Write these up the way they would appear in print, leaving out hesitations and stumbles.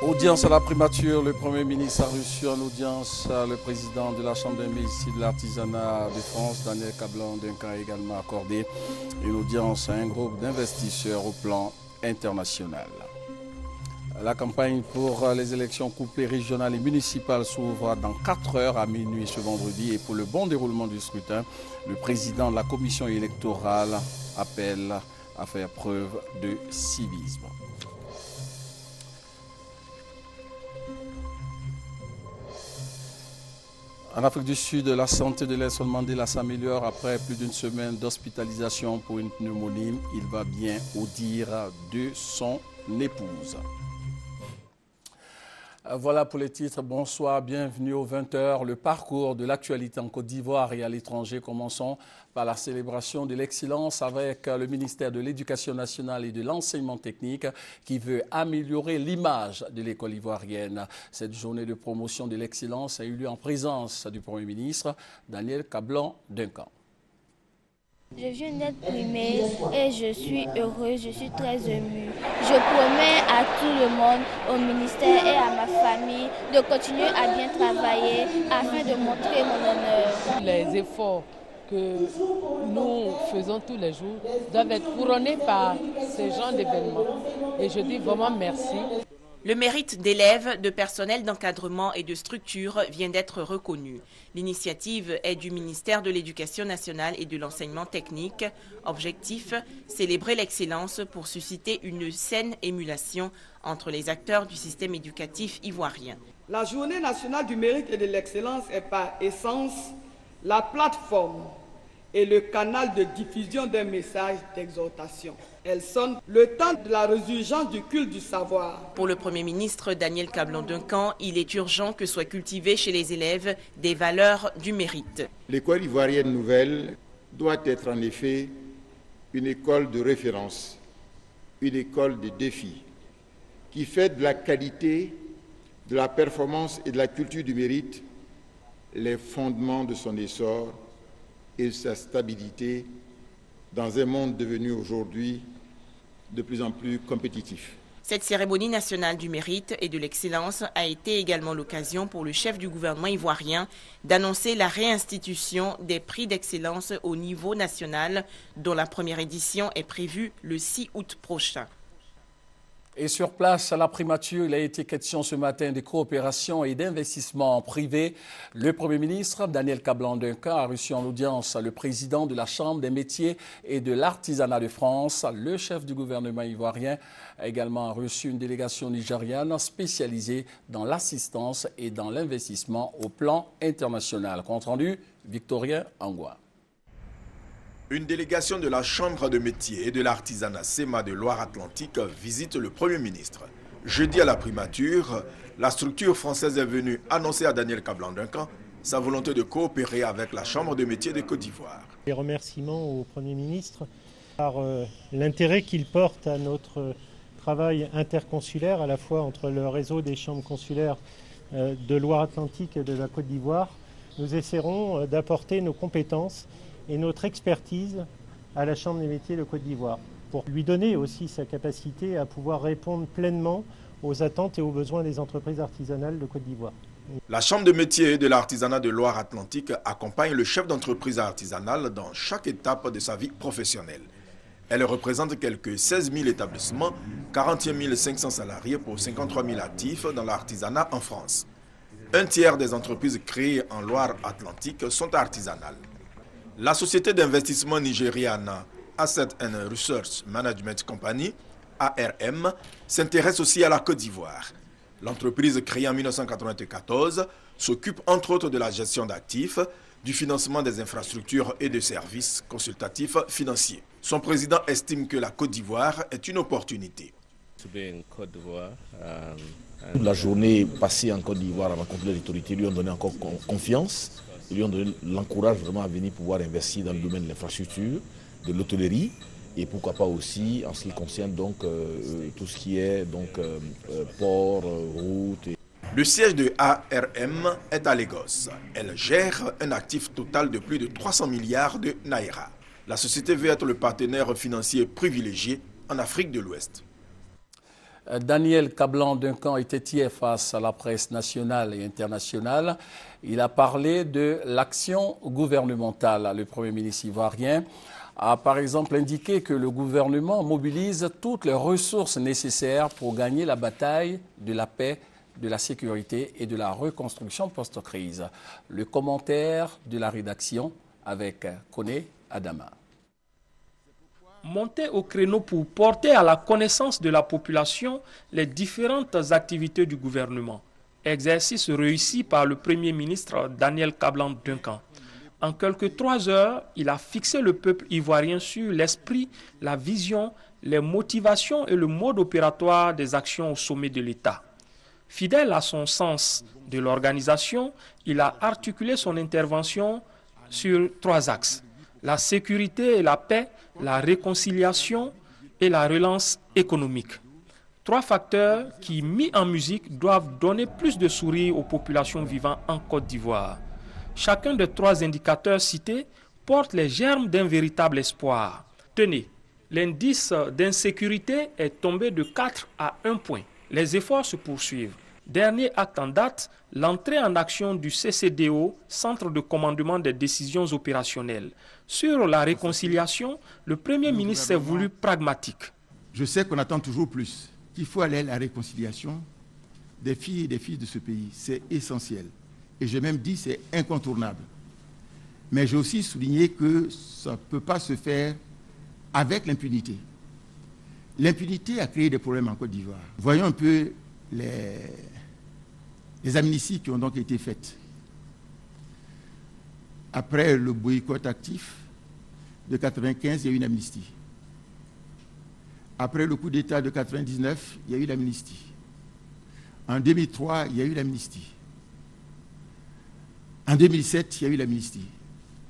Audience à la primature, le Premier ministre a reçu en audience le président de la Chambre des métiers de l'artisanat de France, Daniel Kablan-Duncan, a également accordé une audience à un groupe d'investisseurs au plan international. La campagne pour les élections couplées régionales et municipales s'ouvre dans 4 heures à minuit ce vendredi et pour le bon déroulement du scrutin, le président de la commission électorale appelle à faire preuve de civisme. En Afrique du Sud, la santé de Nelson Mandela s'améliore après plus d'une semaine d'hospitalisation pour une pneumonie. Il va bien au dire de son épouse. Voilà pour les titres. Bonsoir, bienvenue aux 20h. Le parcours de l'actualité en Côte d'Ivoire et à l'étranger. Commençons par la célébration de l'excellence avec le ministère de l'Éducation nationale et de l'enseignement technique qui veut améliorer l'image de l'école ivoirienne. Cette journée de promotion de l'excellence a eu lieu en présence du Premier ministre Daniel Kablan-Duncan. Je viens d'être primée et je suis heureuse, je suis très émue. Je promets à tout le monde, au ministère et à ma famille, de continuer à bien travailler afin de montrer mon honneur. Les efforts que nous faisons tous les jours doivent être couronnés par ce genre d'événements. Et je dis vraiment merci. Le mérite d'élèves, de personnel d'encadrement et de structure vient d'être reconnu. L'initiative est du ministère de l'Éducation nationale et de l'enseignement technique. Objectif, célébrer l'excellence pour susciter une saine émulation entre les acteurs du système éducatif ivoirien. La Journée nationale du mérite et de l'excellence est par essence la plateforme et le canal de diffusion d'un message d'exhortation. Elle sonne le temps de la résurgence du culte du savoir. Pour le Premier ministre Daniel Kablan-Duncan, il est urgent que soient cultivées chez les élèves des valeurs du mérite. L'école ivoirienne nouvelle doit être en effet une école de référence, une école de défi, qui fait de la qualité, de la performance et de la culture du mérite les fondements de son essor et de sa stabilité dans un monde devenu aujourd'hui de plus en plus compétitif. Cette cérémonie nationale du mérite et de l'excellence a été également l'occasion pour le chef du gouvernement ivoirien d'annoncer la réinstitution des prix d'excellence au niveau national, dont la première édition est prévue le 6 août prochain. Et sur place, à la primature, il a été question ce matin de coopération et d'investissement privé. Le Premier ministre, Daniel Kablan-Duncan, a reçu en audience le président de la Chambre des métiers et de l'artisanat de France. Le chef du gouvernement ivoirien a également reçu une délégation nigériane spécialisée dans l'assistance et dans l'investissement au plan international. Compte rendu, Victorien Angwa. Une délégation de la Chambre de métiers et de l'artisanat SEMA de Loire-Atlantique visite le Premier ministre. Jeudi à la primature, la structure française est venue annoncer à Daniel Kablan-Duncan sa volonté de coopérer avec la Chambre de métiers de Côte d'Ivoire. Les remerciements au Premier ministre par l'intérêt qu'il porte à notre travail interconsulaire, à la fois entre le réseau des chambres consulaires de Loire-Atlantique et de la Côte d'Ivoire. Nous essaierons d'apporter nos compétences et notre expertise à la Chambre des métiers de Côte d'Ivoire, pour lui donner aussi sa capacité à pouvoir répondre pleinement aux attentes et aux besoins des entreprises artisanales de Côte d'Ivoire. La Chambre de métiers et de l'artisanat de Loire-Atlantique accompagne le chef d'entreprise artisanale dans chaque étape de sa vie professionnelle. Elle représente quelques 16 000 établissements, 41 500 salariés pour 53 000 actifs dans l'artisanat en France. Un tiers des entreprises créées en Loire-Atlantique sont artisanales. La société d'investissement nigériane Asset and Research Management Company, ARM, s'intéresse aussi à la Côte d'Ivoire. L'entreprise créée en 1994 s'occupe entre autres de la gestion d'actifs, du financement des infrastructures et de services consultatifs financiers. Son président estime que la Côte d'Ivoire est une opportunité. La journée passée en Côte d'Ivoire à rencontrer les autorités lui ont donné encore confiance. Ils lui ont donné l'encourage vraiment à venir pouvoir investir dans le domaine de l'infrastructure, de l'hôtellerie et pourquoi pas aussi en ce qui concerne donc tout ce qui est donc port, route. Le siège de ARM est à Lagos. Elle gère un actif total de plus de 300 milliards de naira. La société veut être le partenaire financier privilégié en Afrique de l'Ouest. Daniel Kablan-Duncan était hier face à la presse nationale et internationale. Il a parlé de l'action gouvernementale. Le Premier ministre ivoirien a par exemple indiqué que le gouvernement mobilise toutes les ressources nécessaires pour gagner la bataille de la paix, de la sécurité et de la reconstruction post-crise. Le commentaire de la rédaction avec Koné Adama. Monter au créneau pour porter à la connaissance de la population les différentes activités du gouvernement. Exercice réussi par le Premier ministre Daniel Kablan-Duncan. En quelques 3 heures, il a fixé le peuple ivoirien sur l'esprit, la vision, les motivations et le mode opératoire des actions au sommet de l'État. Fidèle à son sens de l'organisation, il a articulé son intervention sur 3 axes. La sécurité et la paix, la réconciliation et la relance économique. 3 facteurs qui, mis en musique, doivent donner plus de sourire aux populations vivant en Côte d'Ivoire. Chacun des 3 indicateurs cités porte les germes d'un véritable espoir. Tenez, l'indice d'insécurité est tombé de 4 à 1 point. Les efforts se poursuivent. Dernier acte en date, l'entrée en action du CCDO, Centre de commandement des décisions opérationnelles. Sur la réconciliation, le Premier ministre s'est voulu pragmatique. Je sais qu'on attend toujours plus, qu'il faut aller à la réconciliation des filles et des fils de ce pays. C'est essentiel. Et j'ai même dit c'est incontournable. Mais j'ai aussi souligné que ça ne peut pas se faire avec l'impunité. L'impunité a créé des problèmes en Côte d'Ivoire. Voyons un peu les amnisties qui ont donc été faites. Après le boycott actif de 1995, il y a eu une amnistie. Après le coup d'État de 1999, il y a eu l'amnistie. En 2003, il y a eu l'amnistie. En 2007, il y a eu l'amnistie.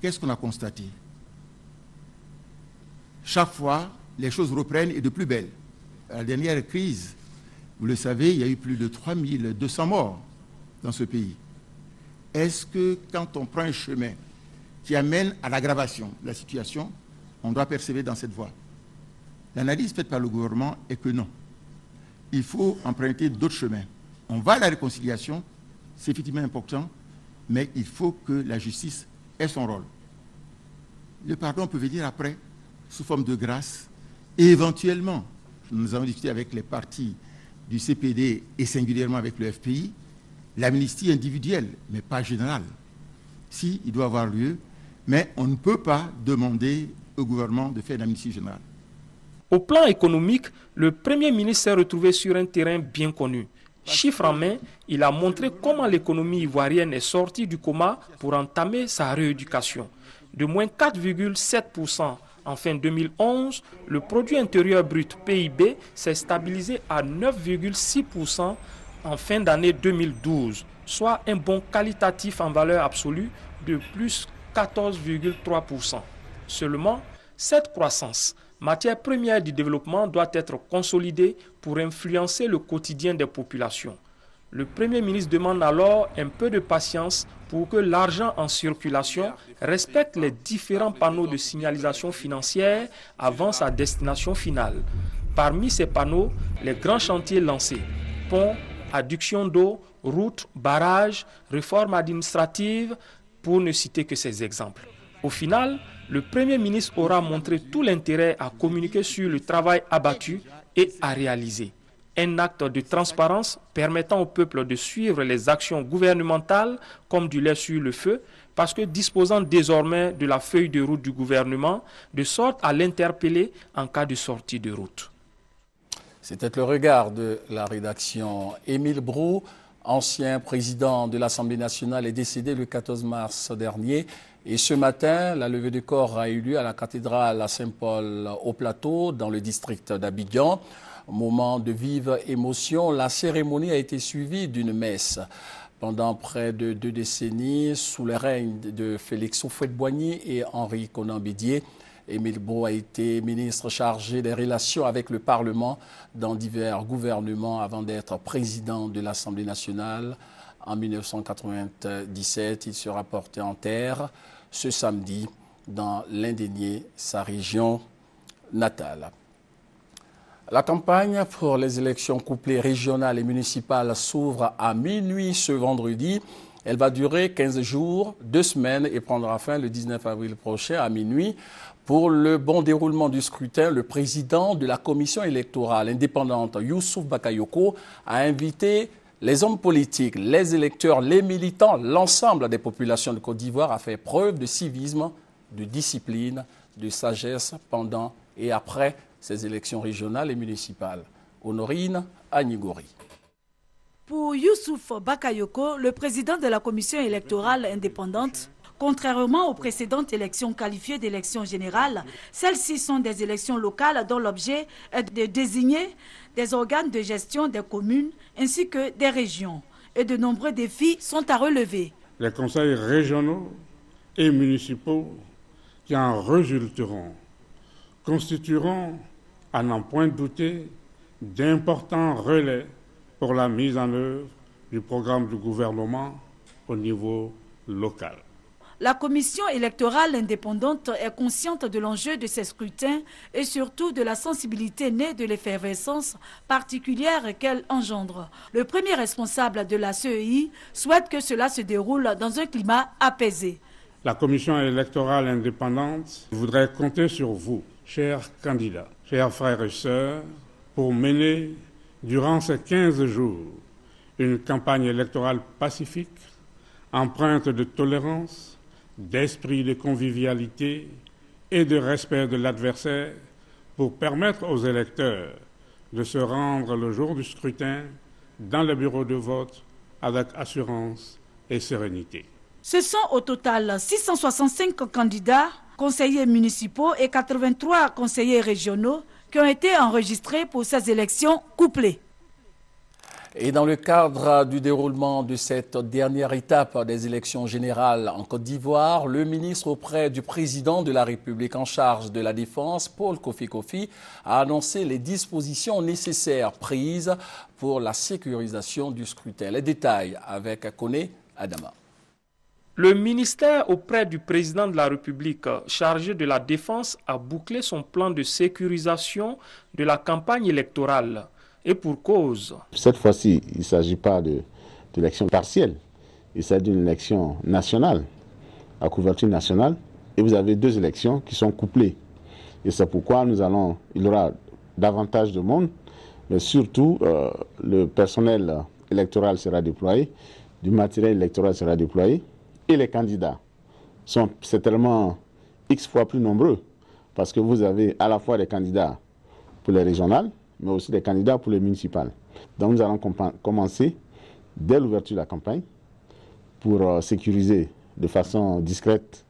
Qu'est-ce qu'on a constaté? Chaque fois, les choses reprennent et de plus belle. À la dernière crise, vous le savez, il y a eu plus de 3200 morts dans ce pays. Est-ce que quand on prend un chemin qui amène à l'aggravation de la situation, on doit persévérer dans cette voie? L'analyse faite par le gouvernement est que non. Il faut emprunter d'autres chemins. On va à la réconciliation, c'est effectivement important, mais il faut que la justice ait son rôle. Le pardon peut venir après, sous forme de grâce, et éventuellement, nous avons discuté avec les partis du CPD et singulièrement avec le FPI, l'amnistie individuelle, mais pas générale. Si, il doit avoir lieu, mais on ne peut pas demander au gouvernement de faire une amnistie générale. Au plan économique, le Premier ministre s'est retrouvé sur un terrain bien connu. Chiffre en main, il a montré comment l'économie ivoirienne est sortie du coma pour entamer sa rééducation. De moins 4,7% en fin 2011, le produit intérieur brut PIB s'est stabilisé à 9,6% en fin d'année 2012, soit un bond qualitatif en valeur absolue de plus 14,3%. Seulement, cette croissance, matière première du développement, doit être consolidée pour influencer le quotidien des populations. Le Premier ministre demande alors un peu de patience pour que l'argent en circulation respecte les différents panneaux de signalisation financière avant sa destination finale. Parmi ces panneaux, les grands chantiers lancés, ponts, adduction d'eau, routes, barrages, réformes administratives, pour ne citer que ces exemples. Au final, le Premier ministre aura montré tout l'intérêt à communiquer sur le travail abattu et à réaliser. Un acte de transparence permettant au peuple de suivre les actions gouvernementales comme du lait sur le feu, parce que disposant désormais de la feuille de route du gouvernement, de sorte à l'interpeller en cas de sortie de route. C'était le regard de la rédaction. Émile Brou, ancien président de l'Assemblée nationale, est décédé le 14 mars dernier. Et ce matin, la levée de corps a eu lieu à la cathédrale Saint-Paul au Plateau, dans le district d'Abidjan. Moment de vive émotion, la cérémonie a été suivie d'une messe. Pendant près de 2 décennies, sous le règne de Félix Houphouët-Boigny et Henri Konan Bédié, Émile Brou a été ministre chargé des relations avec le Parlement dans divers gouvernements avant d'être président de l'Assemblée nationale. En 1997, il sera porté en terre ce samedi dans l'Indénié, sa région natale. La campagne pour les élections couplées régionales et municipales s'ouvre à minuit ce vendredi. Elle va durer 15 jours, 2 semaines et prendra fin le 19 avril prochain à minuit. Pour le bon déroulement du scrutin, le président de la commission électorale indépendante, Youssouf Bakayoko, a invité les hommes politiques, les électeurs, les militants, l'ensemble des populations de Côte d'Ivoire à faire preuve de civisme, de discipline, de sagesse pendant et après ces élections régionales et municipales. Honorine Agnigori. Pour Youssouf Bakayoko, le président de la commission électorale indépendante, contrairement aux précédentes élections qualifiées d'élections générales, celles-ci sont des élections locales dont l'objet est de désigner des organes de gestion des communes ainsi que des régions. Et de nombreux défis sont à relever. Les conseils régionaux et municipaux qui en résulteront constitueront, à n'en point douter, d'importants relais pour la mise en œuvre du programme du gouvernement au niveau local. La commission électorale indépendante est consciente de l'enjeu de ces scrutins et surtout de la sensibilité née de l'effervescence particulière qu'elle engendre. Le premier responsable de la CEI souhaite que cela se déroule dans un climat apaisé. La commission électorale indépendante voudrait compter sur vous, chers candidats, chers frères et sœurs, pour mener durant ces 15 jours une campagne électorale pacifique, empreinte de tolérance, d'esprit de convivialité et de respect de l'adversaire pour permettre aux électeurs de se rendre le jour du scrutin dans le bureau de vote avec assurance et sérénité. Ce sont au total 665 candidats, conseillers municipaux et 83 conseillers régionaux qui ont été enregistrés pour ces élections couplées. Et dans le cadre du déroulement de cette dernière étape des élections générales en Côte d'Ivoire, le ministre auprès du président de la République en charge de la Défense, Paul Kofi Kofi, a annoncé les dispositions nécessaires prises pour la sécurisation du scrutin. Les détails avec Koné Adama. Le ministère auprès du président de la République chargé de la Défense a bouclé son plan de sécurisation de la campagne électorale. Et pour cause. Cette fois-ci, il ne s'agit pas d'élection partielle, il s'agit d'une élection nationale, à couverture nationale, et vous avez 2 élections qui sont couplées. Et c'est pourquoi il y aura davantage de monde, mais surtout le personnel électoral sera déployé, du matériel électoral sera déployé, et les candidats sont certainement X fois plus nombreux, parce que vous avez à la fois des candidats pour les régionales, mais aussi des candidats pour les municipales. Donc nous allons commencer dès l'ouverture de la campagne pour sécuriser de façon discrète,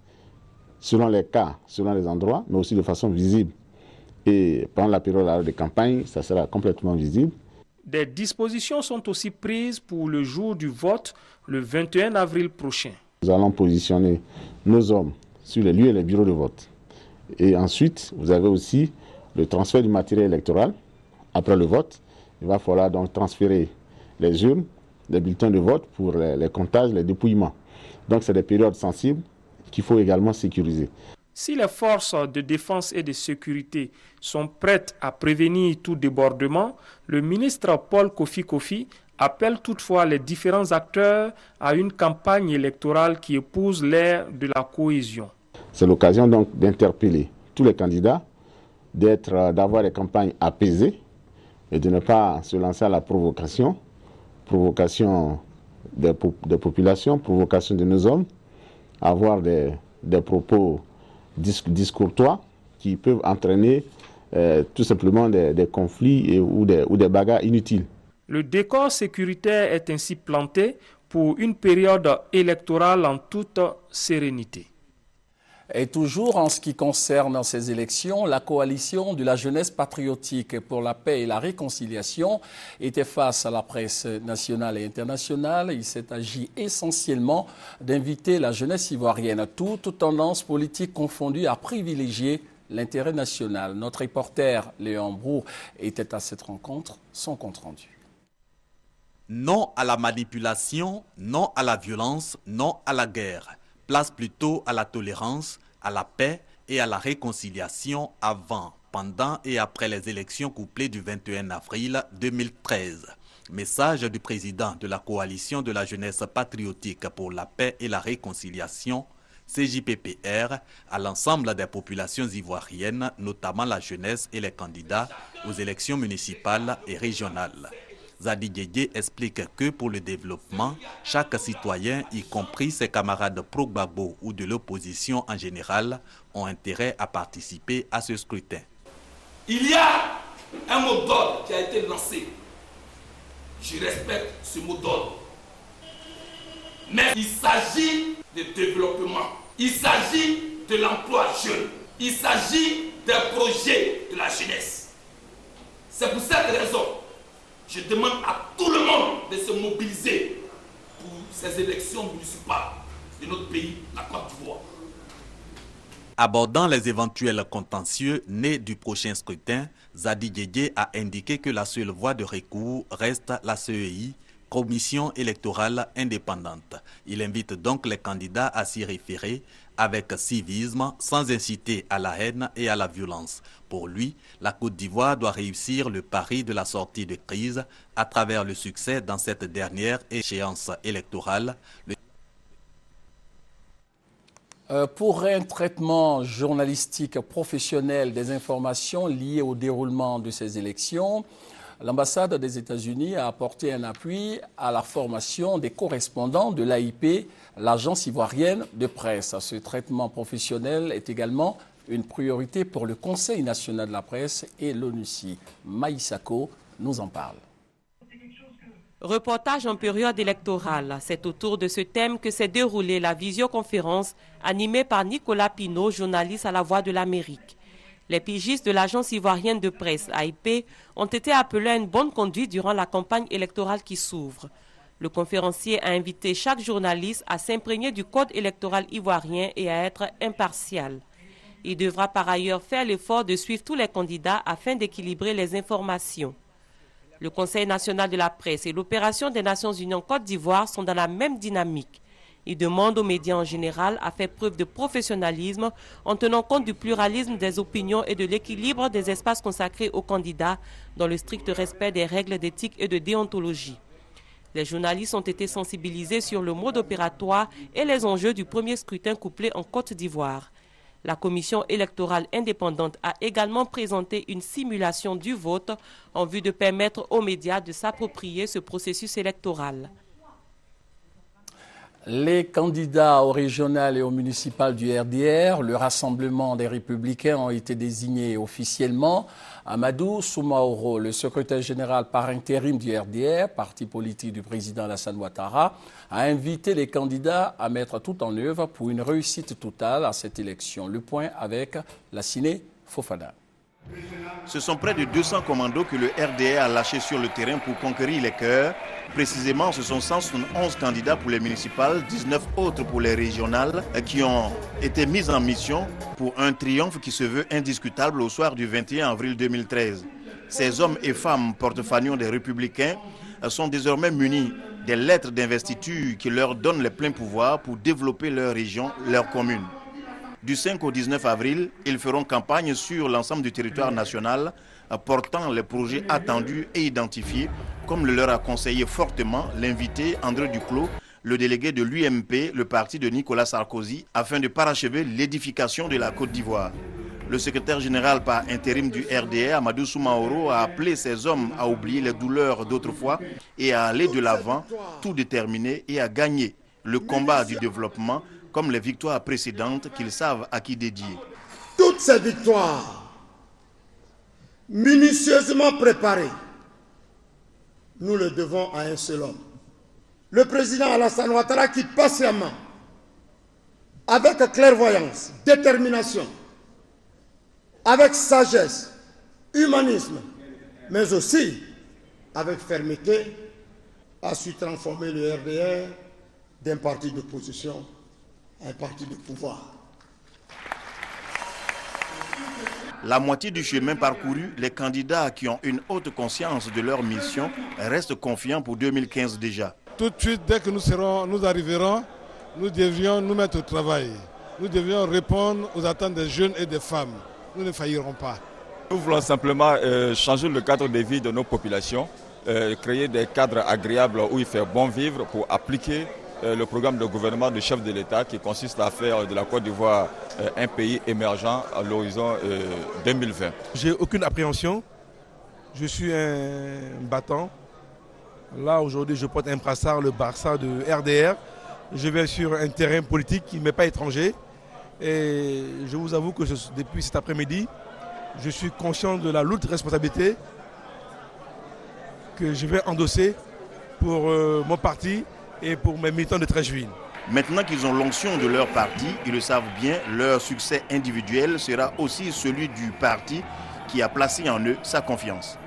selon les cas, selon les endroits, mais aussi de façon visible. Et pendant la période de campagne, ça sera complètement visible. Des dispositions sont aussi prises pour le jour du vote, le 21 avril prochain. Nous allons positionner nos hommes sur les lieux et les bureaux de vote. Et ensuite, vous avez aussi le transfert du matériel électoral. Après le vote, il va falloir donc transférer les urnes, les bulletins de vote pour les comptages, les dépouillements. Donc c'est des périodes sensibles qu'il faut également sécuriser. Si les forces de défense et de sécurité sont prêtes à prévenir tout débordement, le ministre Paul Kofi Kofi appelle toutefois les différents acteurs à une campagne électorale qui épouse l'ère de la cohésion. C'est l'occasion donc d'interpeller tous les candidats, d'avoir des campagnes apaisées, et de ne pas se lancer à la provocation des populations, provocation de nos hommes, avoir des propos discourtois qui peuvent entraîner tout simplement des conflits ou des bagarres inutiles. Le décor sécuritaire est ainsi planté pour une période électorale en toute sérénité. Et toujours en ce qui concerne ces élections, la coalition de la jeunesse patriotique pour la paix et la réconciliation était face à la presse nationale et internationale. Il s'est agi essentiellement d'inviter la jeunesse ivoirienne, toutes tendances politiques confondues, à privilégier l'intérêt national. Notre reporter Léon Brou était à cette rencontre, son compte rendu. Non à la manipulation, non à la violence, non à la guerre. Place plutôt à la tolérance, à la paix et à la réconciliation avant, pendant et après les élections couplées du 21 avril 2013. Message du président de la coalition de la jeunesse patriotique pour la paix et la réconciliation, CJPPR, à l'ensemble des populations ivoiriennes, notamment la jeunesse et les candidats aux élections municipales et régionales. Zadi Diédié explique que pour le développement, chaque citoyen, y compris ses camarades pro-Gbagbo ou de l'opposition en général, ont intérêt à participer à ce scrutin. Il y a un mot d'ordre qui a été lancé. Je respecte ce mot d'ordre. Mais il s'agit de développement. Il s'agit de l'emploi jeune. Il s'agit d'un projet de la jeunesse. C'est pour cette raison je demande à tout le monde de se mobiliser pour ces élections municipales de notre pays, la Côte d'Ivoire. Abordant les éventuels contentieux nés du prochain scrutin, Zadi Diédié a indiqué que la seule voie de recours reste la CEI, Commission électorale indépendante. Il invite donc les candidats à s'y référer avec civisme, sans inciter à la haine et à la violence. Pour lui, la Côte d'Ivoire doit réussir le pari de la sortie de crise à travers le succès dans cette dernière échéance électorale. Pour un traitement journalistique professionnel des informations liées au déroulement de ces élections, l'ambassade des États-Unis a apporté un appui à la formation des correspondants de l'AIP, l'agence ivoirienne de presse. Ce traitement professionnel est également une priorité pour le Conseil national de la presse et l'ONUCI. Maïsako nous en parle. Reportage en période électorale. C'est autour de ce thème que s'est déroulée la visioconférence animée par Nicolas Pinault, journaliste à La Voix de l'Amérique. Les pigistes de l'agence ivoirienne de presse, AIP, ont été appelés à une bonne conduite durant la campagne électorale qui s'ouvre. Le conférencier a invité chaque journaliste à s'imprégner du code électoral ivoirien et à être impartial. Il devra par ailleurs faire l'effort de suivre tous les candidats afin d'équilibrer les informations. Le Conseil national de la presse et l'opération des Nations unies en Côte d'Ivoire sont dans la même dynamique. Il demande aux médias en général à faire preuve de professionnalisme en tenant compte du pluralisme des opinions et de l'équilibre des espaces consacrés aux candidats dans le strict respect des règles d'éthique et de déontologie. Les journalistes ont été sensibilisés sur le mode opératoire et les enjeux du premier scrutin couplé en Côte d'Ivoire. La commission électorale indépendante a également présenté une simulation du vote en vue de permettre aux médias de s'approprier ce processus électoral. Les candidats au régional et au municipal du RDR, le Rassemblement des Républicains, ont été désignés officiellement. Amadou Soumaoro, le secrétaire général par intérim du RDR, parti politique du président Alassane Ouattara, a invité les candidats à mettre tout en œuvre pour une réussite totale à cette élection. Le point avec Lassine Fofana. Ce sont près de 200 commandos que le RDR a lâchés sur le terrain pour conquérir les cœurs. Précisément, ce sont 171 candidats pour les municipales, 19 autres pour les régionales qui ont été mis en mission pour un triomphe qui se veut indiscutable au soir du 21 avril 2013. Ces hommes et femmes porte-fanions des Républicains sont désormais munis des lettres d'investiture qui leur donnent les pleins pouvoirs pour développer leur région, leur commune. Du 5 au 19 avril, ils feront campagne sur l'ensemble du territoire national, portant les projets attendus et identifiés, comme le leur a conseillé fortement l'invité André Duclos, le délégué de l'UMP, le parti de Nicolas Sarkozy, afin de parachever l'édification de la Côte d'Ivoire. Le secrétaire général par intérim du RDR, Amadou Soumaoro, a appelé ces hommes à oublier les douleurs d'autrefois et à aller de l'avant, tout déterminé, et à gagner le combat du développement, comme les victoires précédentes qu'ils savent à qui dédier. Toutes ces victoires, minutieusement préparées, nous le devons à un seul homme. Le président Alassane Ouattara qui patiemment, avec clairvoyance, détermination, avec sagesse, humanisme, mais aussi avec fermeté, a su transformer le RDR d'un parti d'opposition à un parti de pouvoir. La moitié du chemin parcouru, les candidats qui ont une haute conscience de leur mission restent confiants pour 2015 déjà. Tout de suite, dès que nous arriverons, nous devions nous mettre au travail. Nous devions répondre aux attentes des jeunes et des femmes. Nous ne faillirons pas. Nous voulons simplement changer le cadre de vie de nos populations, créer des cadres agréables où il fait bon vivre pour appliquer le programme de gouvernement du chef de l'État qui consiste à faire de la Côte d'Ivoire un pays émergent à l'horizon 2020. J'ai aucune appréhension, je suis un battant. Là aujourd'hui je porte un brassard, le brassard de RDR. Je vais sur un terrain politique qui ne m'est pas étranger. Et je vous avoue que depuis cet après-midi, je suis conscient de la lourde responsabilité que je vais endosser pour mon parti et pour mes militants de Treichville. Maintenant qu'ils ont l'onction de leur parti, ils le savent bien, leur succès individuel sera aussi celui du parti qui a placé en eux sa confiance.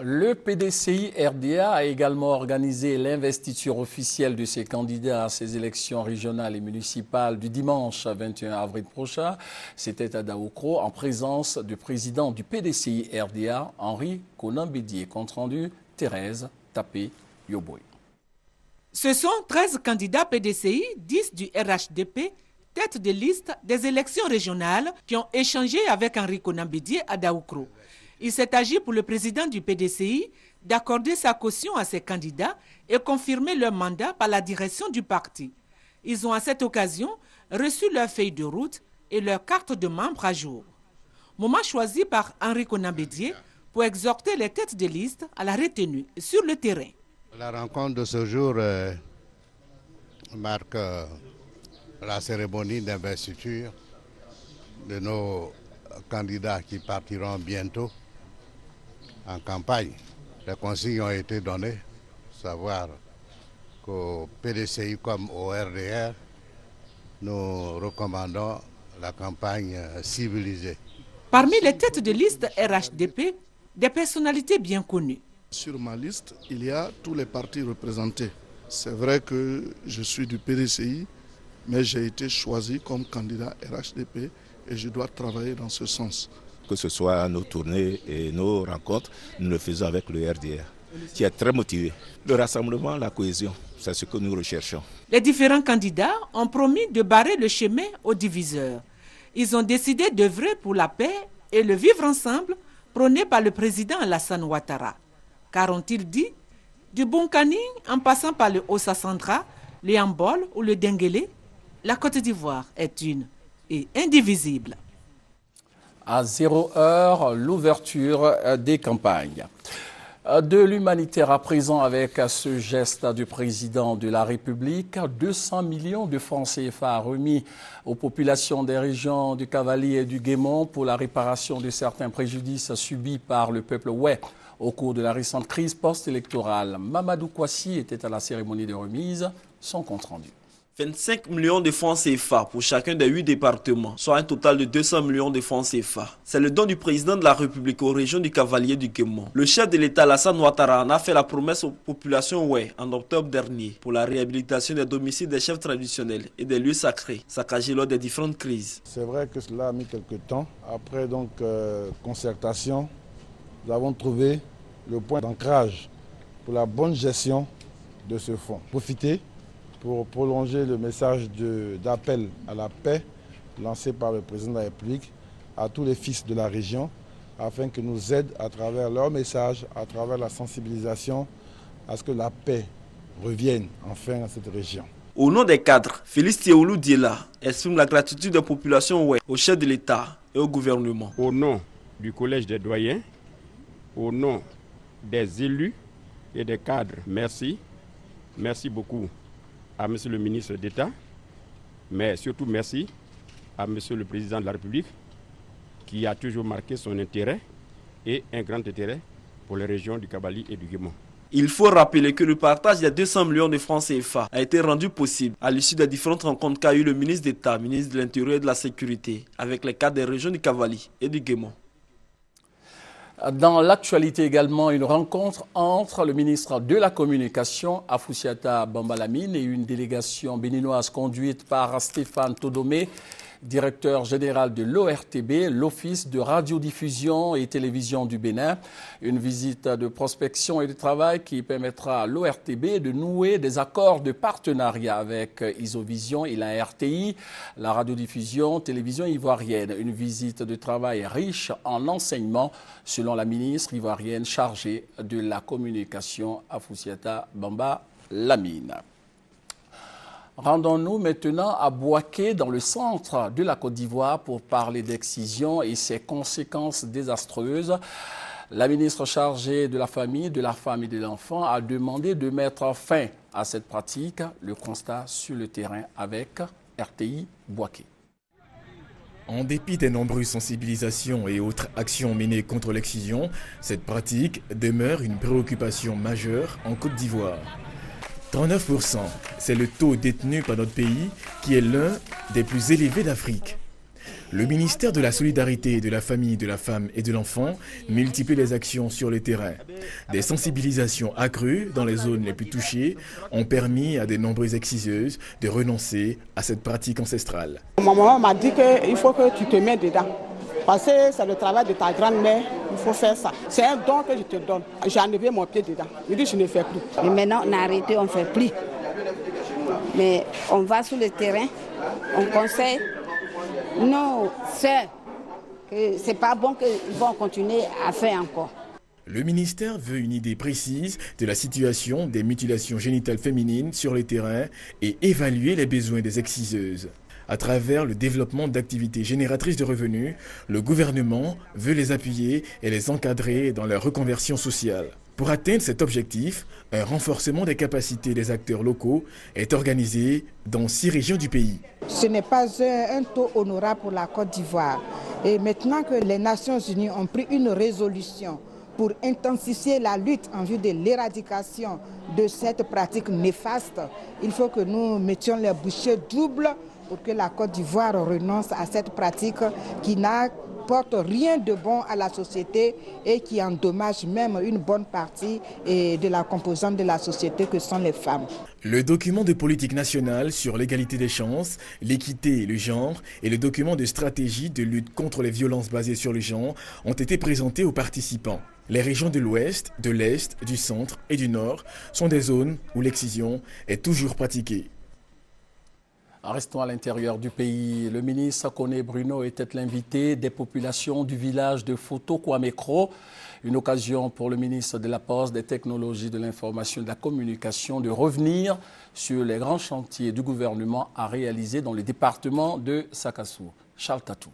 Le PDCI RDA a également organisé l'investiture officielle de ses candidats à ces élections régionales et municipales du dimanche 21 avril prochain. C'était à Daoukro en présence du président du PDCI RDA, Henri Konan-Bédié. Compte rendu, Thérèse Tapé-Yoboy. Ce sont 13 candidats PDCI, 10 du RHDP, tête de liste des élections régionales qui ont échangé avec Henri Konan-Bédié à Daoukro. Il s'est agi pour le président du PDCI d'accorder sa caution à ses candidats et confirmer leur mandat par la direction du parti. Ils ont à cette occasion reçu leur feuille de route et leur carte de membre à jour. Moment choisi par Henri Konan-Bédié pour exhorter les têtes de liste à la retenue sur le terrain. La rencontre de ce jour marque la cérémonie d'investiture de nos candidats qui partiront bientôt en campagne. Les consignes ont été données, savoir qu'au PDCI comme au RDR, nous recommandons la campagne civilisée. Parmi les têtes de liste RHDP, des personnalités bien connues. Sur ma liste, il y a tous les partis représentés. C'est vrai que je suis du PDCI, mais j'ai été choisi comme candidat RHDP et je dois travailler dans ce sens. Que ce soit nos tournées et nos rencontres, nous le faisons avec le RDR, qui est très motivé. Le rassemblement, la cohésion, c'est ce que nous recherchons. Les différents candidats ont promis de barrer le chemin aux diviseurs. Ils ont décidé d'œuvrer pour la paix et le vivre ensemble prôné par le président Alassane Ouattara. Car ont-ils dit, du Bonkani en passant par le Haut-Sassandra, le Yambol ou le Denguélé, la Côte d'Ivoire est une et indivisible. À 0 heure, l'ouverture des campagnes. De l'humanitaire à présent avec ce geste du président de la République. 200 millions de francs CFA remis aux populations des régions du Cavalier et du Guémont pour la réparation de certains préjudices subis par le peuple ouai au cours de la récente crise post-électorale. Mamadou Kouassi était à la cérémonie de remise. Son compte rendu. 25 millions de francs CFA pour chacun des 8 départements, soit un total de 200 millions de francs CFA. C'est le don du président de la République aux régions du Cavalier du Guémont. Le chef de l'État, Alassane Ouattara, en a fait la promesse aux populations ouai en octobre dernier pour la réhabilitation des domiciles des chefs traditionnels et des lieux sacrés, saccagés lors des différentes crises. C'est vrai que cela a mis quelques temps. Après concertation, nous avons trouvé le point d'ancrage pour la bonne gestion de ce fonds. Profitez pour prolonger le message d'appel à la paix lancé par le président de la République à tous les fils de la région afin qu'ils nous aident à travers leur message, à travers la sensibilisation à ce que la paix revienne enfin dans cette région. Au nom des cadres, Félix Théoulou Diela exprime la gratitude des populations ouai au chef de l'État et au gouvernement. Au nom du Collège des doyens, au nom des élus et des cadres, merci. Merci beaucoup à M. le ministre d'État, mais surtout merci à M. le Président de la République qui a toujours marqué son intérêt et un grand intérêt pour les régions du Cavalier et du Guémont. Il faut rappeler que le partage des 200 millions de francs CFA a été rendu possible à l'issue des différentes rencontres qu'a eu le ministre d'État, ministre de l'Intérieur et de la Sécurité avec les cadres des régions du Cavalier et du Guémont. Dans l'actualité également, une rencontre entre le ministre de la Communication, Afoussiata Bambalamine, et une délégation béninoise conduite par Stéphane Todomé directeur général de l'ORTB, l'Office de radiodiffusion et télévision du Bénin. Une visite de prospection et de travail qui permettra à l'ORTB de nouer des accords de partenariat avec Isovision et la RTI, la radiodiffusion télévision ivoirienne. Une visite de travail riche en enseignements, selon la ministre ivoirienne chargée de la communication, Afoussiata Bamba Lamine. Rendons-nous maintenant à Bouaké, dans le centre de la Côte d'Ivoire, pour parler d'excision et ses conséquences désastreuses. La ministre chargée de la famille, de la femme et de l'enfant a demandé de mettre fin à cette pratique. Le constat sur le terrain avec RTI Bouaké. En dépit des nombreuses sensibilisations et autres actions menées contre l'excision, cette pratique demeure une préoccupation majeure en Côte d'Ivoire. 39%, c'est le taux détenu par notre pays qui est l'un des plus élevés d'Afrique. Le ministère de la Solidarité, de la Famille, de la Femme et de l'Enfant multiplie les actions sur le terrain. Des sensibilisations accrues dans les zones les plus touchées ont permis à de nombreuses exciseuses de renoncer à cette pratique ancestrale. Ma maman m'a dit qu'il faut que tu te mets dedans. Parce que c'est le travail de ta grand-mère, il faut faire ça. C'est un don que je te donne. J'ai enlevé mon pied dedans. Je dis je ne fais plus. Mais maintenant on a arrêté, on ne fait plus. Mais on va sur le terrain, on conseille nos sœurs que c'est pas bon qu'ils vont continuer à faire encore. Le ministère veut une idée précise de la situation des mutilations génitales féminines sur le terrain et évaluer les besoins des exciseuses. À travers le développement d'activités génératrices de revenus, le gouvernement veut les appuyer et les encadrer dans leur reconversion sociale. Pour atteindre cet objectif, un renforcement des capacités des acteurs locaux est organisé dans 6 régions du pays. Ce n'est pas un taux honorable pour la Côte d'Ivoire. Et maintenant que les Nations Unies ont pris une résolution pour intensifier la lutte en vue de l'éradication de cette pratique néfaste, il faut que nous mettions les bouchées doubles pour que la Côte d'Ivoire renonce à cette pratique qui n'apporte rien de bon à la société et qui endommage même une bonne partie de la composante de la société que sont les femmes. Le document de politique nationale sur l'égalité des chances, l'équité et le genre et le document de stratégie de lutte contre les violences basées sur le genre ont été présentés aux participants. Les régions de l'Ouest, de l'Est, du Centre et du Nord sont des zones où l'excision est toujours pratiquée. Restons à l'intérieur du pays. Le ministre Koné Bruno était l'invité des populations du village de Foto Kwamekro. Une occasion pour le ministre de la Poste, des Technologies, de l'Information et de la Communication de revenir sur les grands chantiers du gouvernement à réaliser dans le département de Sakassou. Charles Tatou.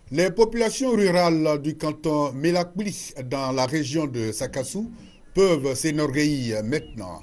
Les populations rurales du canton Melakbli dans la région de Sakassou peuvent s'enorgueillir maintenant.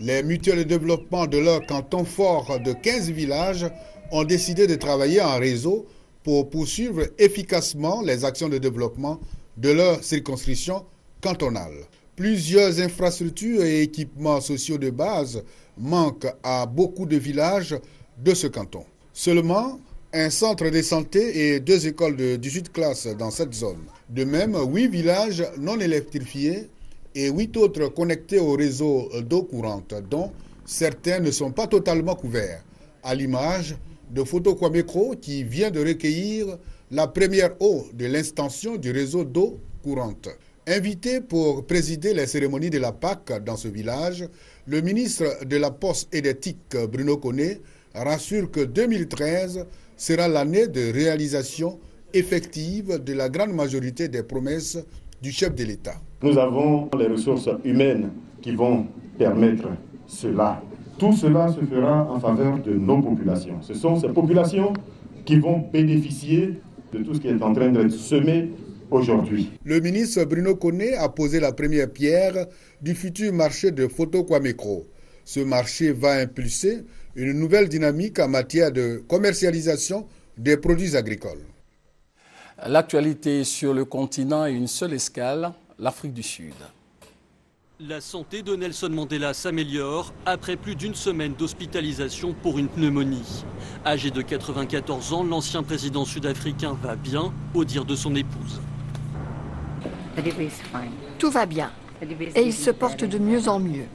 Les mutuelles de développement de leur canton fort de 15 villages ont décidé de travailler en réseau pour poursuivre efficacement les actions de développement de leur circonscription cantonale. Plusieurs infrastructures et équipements sociaux de base manquent à beaucoup de villages de ce canton. Seulement, un centre de santé et 2 écoles de 18 classes dans cette zone. De même, 8 villages non électrifiés et 8 autres connectés au réseau d'eau courante, dont certains ne sont pas totalement couverts, à l'image de Foto Kwamekro qui vient de recueillir la première eau de l'extension du réseau d'eau courante. Invité pour présider les cérémonies de la Pâque dans ce village, le ministre de la Poste et des TIC, Bruno Koné, rassure que 2013 sera l'année de réalisation effective de la grande majorité des promesses du chef de l'État. Nous avons les ressources humaines qui vont permettre cela. Tout cela se fera en faveur de nos populations. Ce sont ces populations qui vont bénéficier de tout ce qui est en train d'être semé aujourd'hui. Le ministre Bruno Koné a posé la première pierre du futur marché de Foto Kwamekro. Ce marché va impulser une nouvelle dynamique en matière de commercialisation des produits agricoles. L'actualité sur le continent et une seule escale, l'Afrique du Sud. La santé de Nelson Mandela s'améliore après plus d'une semaine d'hospitalisation pour une pneumonie. Âgé de 94 ans, l'ancien président sud-africain va bien, au dire de son épouse. Tout va bien et il se porte de mieux en mieux.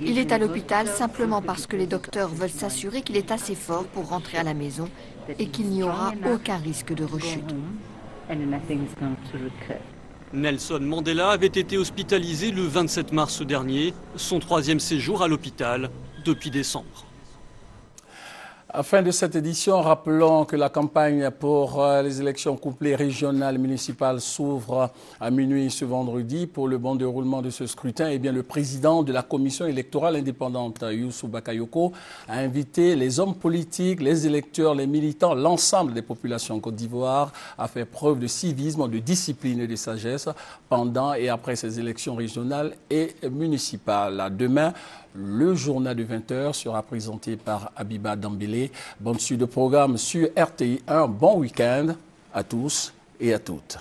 Il est à l'hôpital simplement parce que les docteurs veulent s'assurer qu'il est assez fort pour rentrer à la maison et qu'il n'y aura aucun risque de rechute. Nelson Mandela avait été hospitalisé le 27 mars dernier, son 3e séjour à l'hôpital depuis décembre. À la fin de cette édition, rappelons que la campagne pour les élections couplées régionales et municipales s'ouvre à minuit ce vendredi. Pour le bon déroulement de ce scrutin, le président de la commission électorale indépendante, Youssou Bakayoko, a invité les hommes politiques, les électeurs, les militants, l'ensemble des populations en Côte d'Ivoire à faire preuve de civisme, de discipline et de sagesse pendant et après ces élections régionales et municipales. Demain, le journal de 20h sera présenté par Abiba Dambélé. Bonne suite de programme sur RTI 1. Bon week-end à tous et à toutes.